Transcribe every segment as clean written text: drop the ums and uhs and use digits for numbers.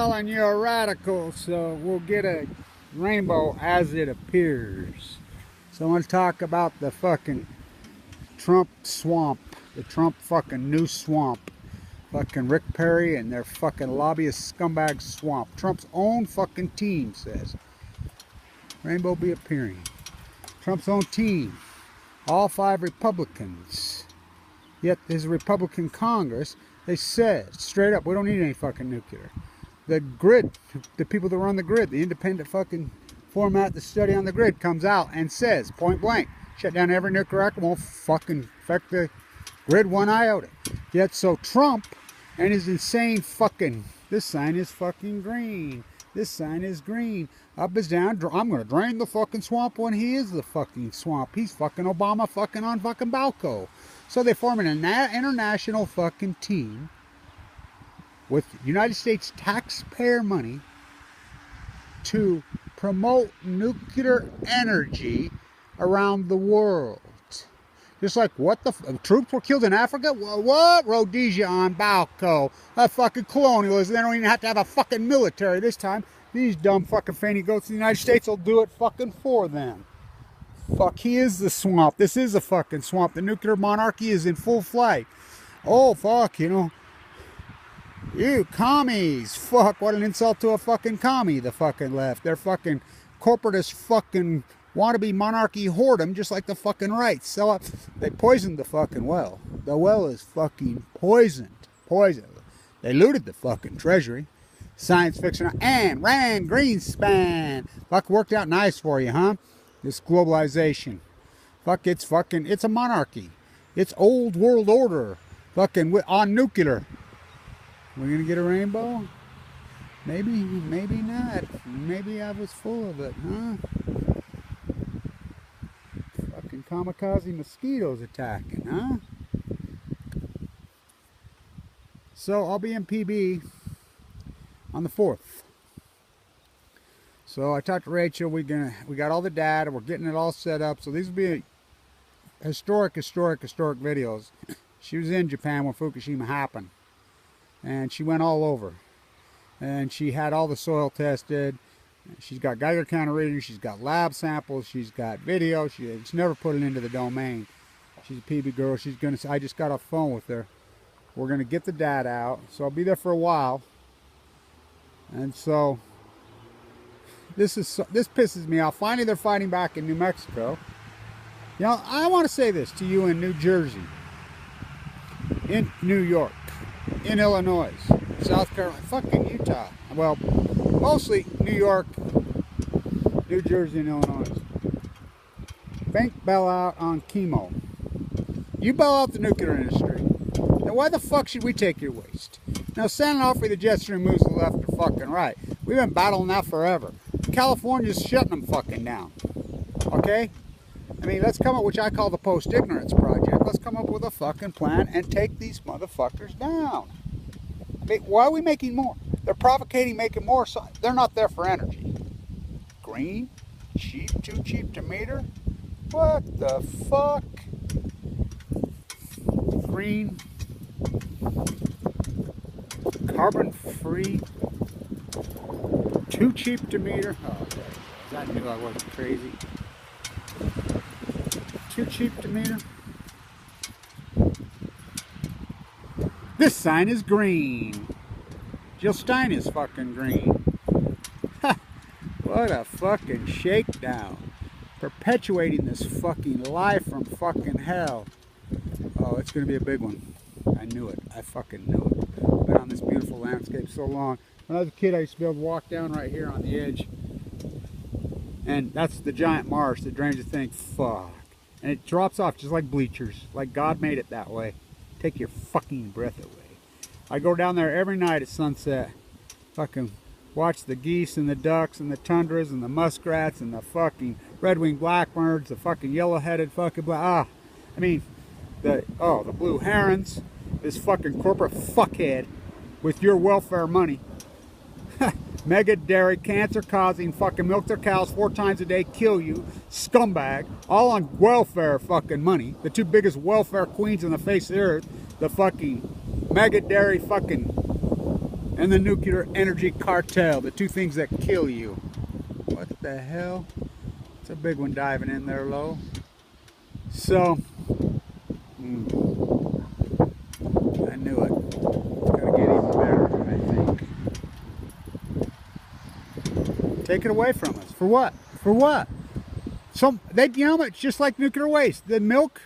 Calling you a radical, so we'll get a rainbow as it appears. So I want to talk about the fucking Trump swamp, the Trump fucking new swamp. Fucking Rick Perry and their fucking lobbyist scumbag swamp. Trump's own fucking team says rainbow be appearing. Trump's own team, all 5 Republicans. Yet his Republican Congress, they said straight up, we don't need any fucking nuclear. The grid, the people that run the grid, the independent fucking format, the study on the grid comes out and says, point blank, shut down every nuclear reactor, won't fucking affect the grid one iota. Yet so Trump and his insane fucking, this sign is fucking green, this sign is green, up is down, I'm going to drain the fucking swamp when he is the fucking swamp. He's fucking Obama fucking on fucking Balco. So they form an international fucking team with United States taxpayer money to promote nuclear energy around the world. Just like, what the troops were killed in Africa? What? Rhodesia on Balco. That fucking colonialism. They don't even have to have a fucking military this time. These dumb fucking fanny goats in the United States will do it fucking for them. Fuck, he is the swamp. This is a fucking swamp. The nuclear monarchy is in full flight. Oh, fuck, you know. You commies. Fuck, what an insult to a fucking commie, the fucking left. They're fucking corporatist fucking wannabe monarchy whoredom, just like the fucking right. So they poisoned the fucking well. The well is fucking poisoned. Poisoned. They looted the fucking treasury. Science fiction. And Rand Greenspan. Fuck, worked out nice for you, huh? This globalization. Fuck, it's a monarchy. It's old world order. Fucking on nuclear. We're gonna get a rainbow? Maybe, maybe not. Maybe I was full of it, huh? Fucking kamikaze mosquitoes attacking, huh? So I'll be in PB on the 4th. So I talked to Rachel. We got all the data. We're getting it all set up. So these will be historic videos. She was in Japan when Fukushima happened, and she went all over, and she had all the soil tested. She's got Geiger counter readings. She's got lab samples. She's got video. She's never put it into the domain. She's a PB girl. I just got off the phone with her. We're gonna get the data out. So I'll be there for a while. And so this pisses me off. Finally, they're fighting back in New Mexico. You know, I want to say this to you in New Jersey, in New York, in Illinois, South Carolina, fucking Utah. Well, mostly New York, New Jersey, and Illinois. Bank bailout on chemo. You bail out the nuclear industry. Now why the fuck should we take your waste? Now San Onofre, the jet stream moves to the left or fucking right. We've been battling that forever. California's shutting them fucking down. Okay? I mean, let's come up, which I call the post-ignorance project. Let's come up with a fucking plan and take these motherfuckers down. I mean, why are we making more? They're provocating, making more. So they're not there for energy. Green? Cheap? Too cheap to meter? What the fuck? Green? Carbon-free? Too cheap to meter? Oh, okay. I knew I wasn't crazy. Too cheap to meter? This sign is green. Jill Stein is fucking green. Ha! What a fucking shakedown. Perpetuating this fucking lie from fucking hell. Oh, it's gonna be a big one. I knew it. I fucking knew it. I've been on this beautiful landscape so long. When I was a kid, I used to be able to walk down right here on the edge. And that's the giant marsh that drains the thing. Fuck. And it drops off just like bleachers. Like God made it that way. Take your fucking breath away. I go down there every night at sunset. Fucking watch the geese and the ducks and the tundras and the muskrats and the fucking red-winged blackbirds, the fucking yellow-headed fucking I mean, the blue herons. This fucking corporate fuckhead with your welfare money. Mega dairy, cancer causing, fucking milk their cows 4 times a day, kill you, scumbag, all on welfare fucking money. The 2 biggest welfare queens on the face of the earth, the fucking mega dairy fucking and the nuclear energy cartel, the two things that kill you. What the hell? It's a big one diving in there low. So, I knew it. It's gonna get even better, I think. Take it away from us. For what? For what? You know, it's just like nuclear waste. The milk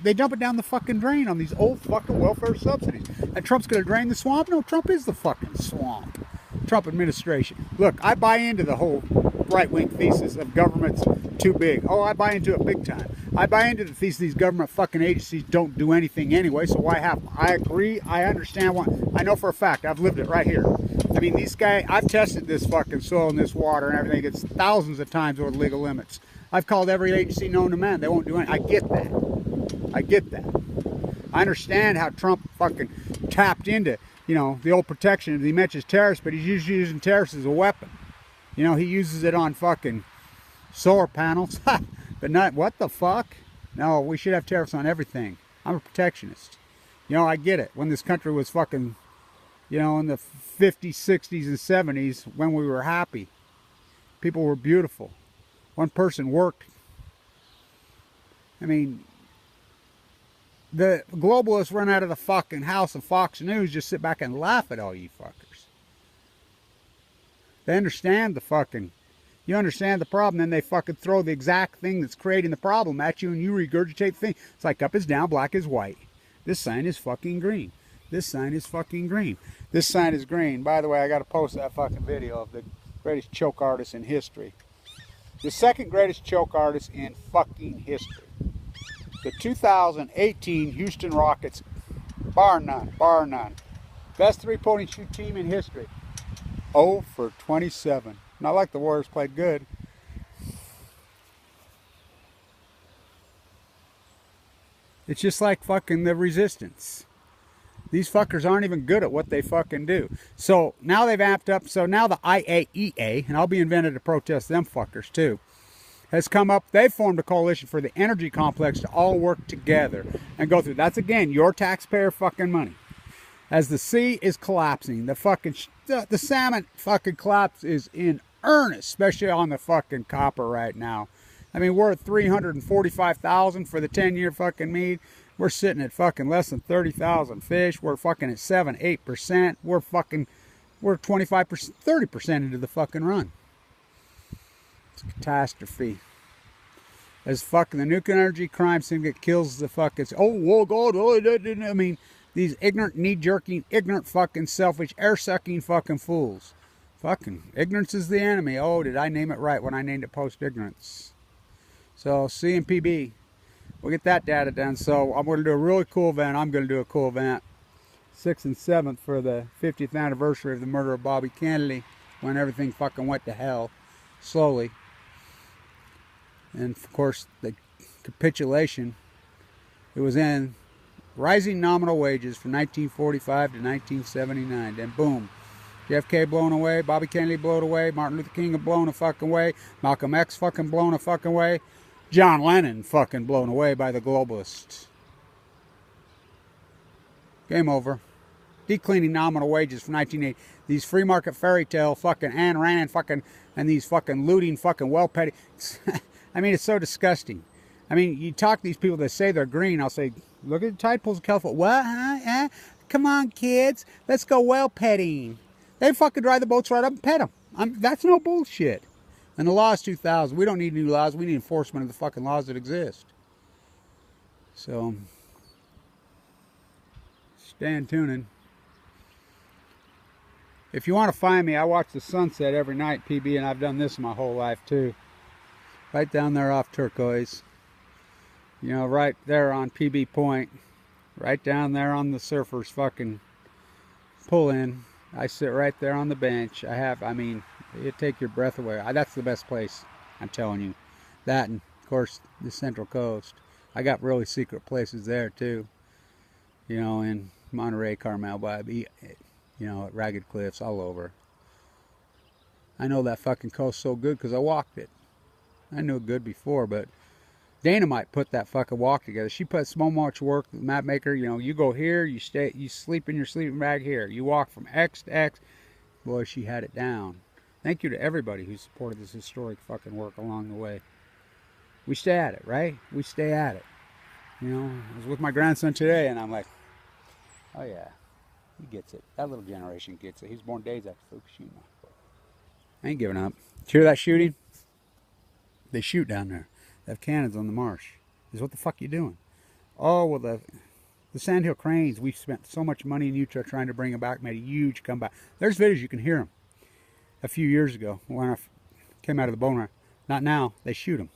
they dump it down the fucking drain on these old fucking welfare subsidies. And Trump's gonna drain the swamp? No, Trump is the fucking swamp. Trump administration. Look, I buy into the whole right-wing thesis of government's too big. Oh, I buy into it big time. I buy into the thesis these government fucking agencies don't do anything anyway, so why have them? I agree, I understand what, I know for a fact, I've lived it right here. I mean, these guys, I've tested this fucking soil and this water and everything. It's thousands of times over the legal limits. I've called every agency known to man. They won't do anything. I get that. I get that. I understand how Trump fucking tapped into, you know, the old protection. He mentions terrorists, but he's usually using terrorists as a weapon. You know, he uses it on fucking solar panels. But not, what the fuck? No, we should have tariffs on everything. I'm a protectionist. You know, I get it. When this country was fucking, you know, in the 50s, 60s, and 70s, when we were happy. People were beautiful. One person worked. I mean, the globalists run out of the fucking house of Fox News, just sit back and laugh at all you fuckers. They understand the fucking, you understand the problem, then they fucking throw the exact thing that's creating the problem at you and you regurgitate the thing. It's like up is down, black is white. This sign is fucking green. This sign is fucking green. This sign is green. By the way, I gotta post that fucking video of the greatest choke artist in history. The second greatest choke artist in fucking history. The 2018 Houston Rockets, bar none, best three-point shoot team in history. 0 for 27. Not like the Warriors played good. It's just like fucking the resistance. These fuckers aren't even good at what they fucking do. So now they've amped up. So now the IAEA, and I'll be invented to protest them fuckers too, has come up. They've formed a coalition for the energy complex to all work together and go through. That's again your taxpayer fucking money. As the sea is collapsing, the salmon fucking collapse is in earnest, especially on the fucking copper right now. I mean, we're at 345,000 for the 10-year fucking mead. We're sitting at fucking less than 30,000 fish. We're fucking at 7-8%. We're 25%, 30% into the fucking run. It's a catastrophe. As fucking the nuclear energy crime syndicate kills the fucking, oh God, I mean, these ignorant, knee-jerking, ignorant, fucking, selfish, air-sucking fucking fools. Fucking ignorance is the enemy. Oh, did I name it right when I named it post-ignorance? So, C and PB. We'll get that data done. So, I'm going to do a really cool event. I'm going to do a cool event. 6th and 7th for the 50th anniversary of the murder of Bobby Kennedy. When everything fucking went to hell. Slowly. And, of course, the capitulation. It was in rising nominal wages from 1945 to 1979. Then boom, JFK blown away, Bobby Kennedy blown away, Martin Luther King blown a fucking way, Malcolm X fucking blown a fucking way, John Lennon fucking blown away by the globalists. Game over. Declining nominal wages from 1980. These free market fairy tale fucking Ayn Rand fucking and these fucking looting fucking well petty. I mean, it's so disgusting. I mean, you talk to these people that say they're green. I'll say, look at the tide pools of California. What? Huh? Come on, kids. Let's go whale petting. They fucking drive the boats right up and pet them. That's no bullshit. And the law is 2000. We don't need new laws. We need enforcement of the fucking laws that exist. So, stand tuning. If you want to find me, I watch the sunset every night, PB, and I've done this my whole life too. Right down there off Turquoise. You know, right there on PB Point. Right down there on the surfers fucking pull in. I sit right there on the bench. I mean, it take your breath away. That's the best place, I'm telling you. That and, of course, the Central Coast. I got really secret places there, too. You know, in Monterey, Carmel, you know, at Ragged Cliffs, all over. I know that fucking coast so good because I walked it. I knew it good before, but Dana might put that fucking walk together. She put so much work, the map maker, you know, you go here, you sleep in your sleeping bag here. You walk from X to X. Boy, she had it down. Thank you to everybody who supported this historic fucking work along the way. We stay at it, right? We stay at it. You know, I was with my grandson today, and I'm like, oh yeah, he gets it. That little generation gets it. He was born days after Fukushima. I ain't giving up. Did you hear that shooting? They shoot down there. They have cannons on the marsh. What the fuck you doing? Oh, well, the Sandhill Cranes, we've spent so much money in Utah trying to bring them back, made a huge comeback. There's videos, you can hear them. A few years ago, when I came out of the bone run. Not now, they shoot them.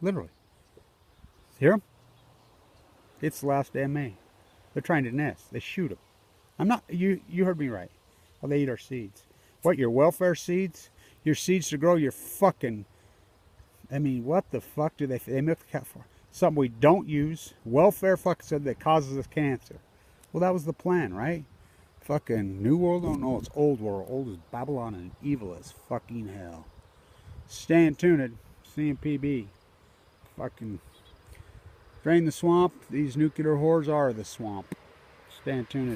Literally. Hear them? It's the last day of May. They're trying to nest. They shoot them. I'm not, you heard me right. Oh, they eat our seeds. What, your welfare seeds? Your seeds to grow your fucking, I mean, what the fuck do they milk the cow for? Something we don't use. Welfare fucking said that causes us cancer. Well, that was the plan, right? Fucking New World? Oh no, it's Old World. Old as Babylon and evil as fucking hell. Staying tuned. CMPB. Fucking drain the swamp. These nuclear whores are the swamp. Staying tuned.